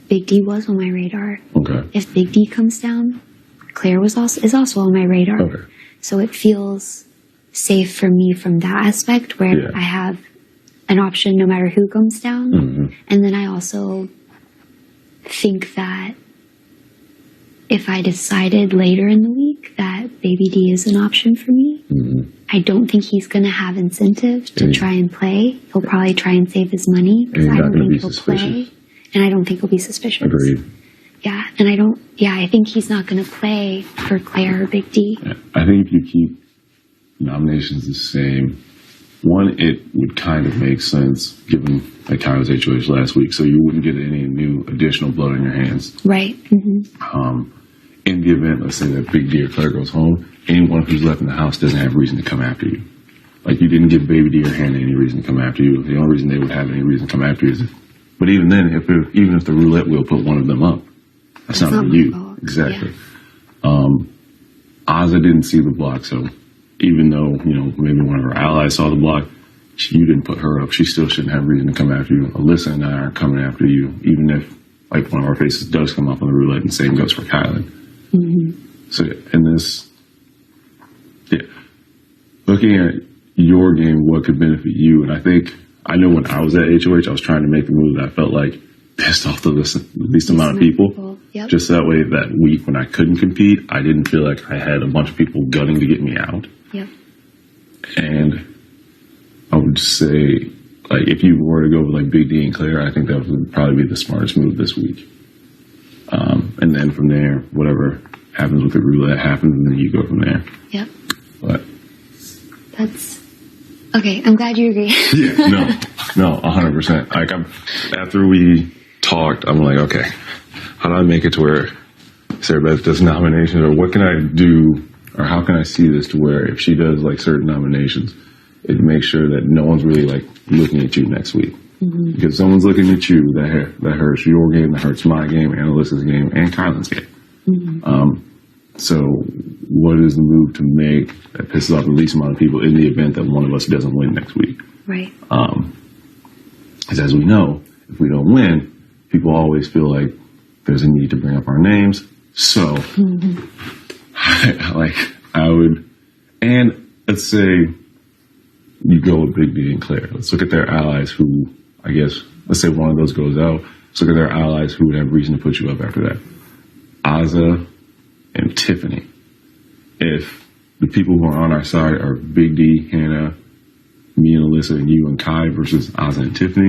Big D was on my radar. Okay. If Big D comes down, Claire is also on my radar. Okay. So it feels safe for me from that aspect where I have an option no matter who comes down. Mm-hmm. And then I also think that if I decided later in the week that Baby D is an option for me, I don't think he's going to have incentive to try and play. He'll probably try and save his money because I don't think he'll play. And I don't think he'll be suspicious. Agreed. Yeah, and I think he's not going to play for Claire or Big D. Yeah. I think if you keep nominations the same, one, it would kind of make sense given like Kyle's HOH last week, so you wouldn't get any new additional blood on your hands. Right. Mm-hmm. In the event, let's say that Big D or Claire goes home, anyone who's left in the house doesn't have reason to come after you. Like, you didn't give Baby D or Hannah any reason to come after you. The only reason they would have any reason to come after you is but even then, even if the roulette wheel put one of them up, that's not for you. Fault. Exactly. Yeah. Ozza didn't see the block, so even though, maybe one of her allies saw the block, you didn't put her up. She still shouldn't have reason to come after you. Alyssa and I aren't coming after you, even if, like, one of our faces does come up on the roulette, and same goes for Kylan. Mm-hmm. So, in this, looking at your game, what could benefit you, and I know when I was at HOH, I was trying to make the move that I felt like pissed off the least amount of people. Yep. Just that way, that week when I couldn't compete, I didn't feel like I had a bunch of people gunning to get me out. Yep. And I would say, like, if you were to go with like Big D and Claire, I think that would probably be the smartest move this week. And then from there, whatever happens with the roulette happens, and then you go from there. Yep. But that's okay. I'm glad you agree. Yeah. No, 100%. Like, after we talked, I'm like, okay, how do I make it to where Sarah Beth does nominations, or what can I do, or how can I see this to where if she does like certain nominations, it makes sure that no one's really like looking at you next week. Mm-hmm. Because someone's looking at you, that hurts your game, that hurts my game, and Alyssa's game, and Kylan's game. Mm-hmm. So what is the move to make that pisses off the least amount of people in the event that one of us doesn't win next week? Right. Because as we know, if we don't win, people always feel like there's a need to bring up our names. So, I would, and let's say you go with Big D and Claire. Let's look at their allies who, I guess, let's say one of those goes out. Let's look at their allies who would have reason to put you up after that. Ozza and Tiffany. If the people who are on our side are Big D, Hannah, me and Alyssa, and you and Kai versus Ozza and Tiffany,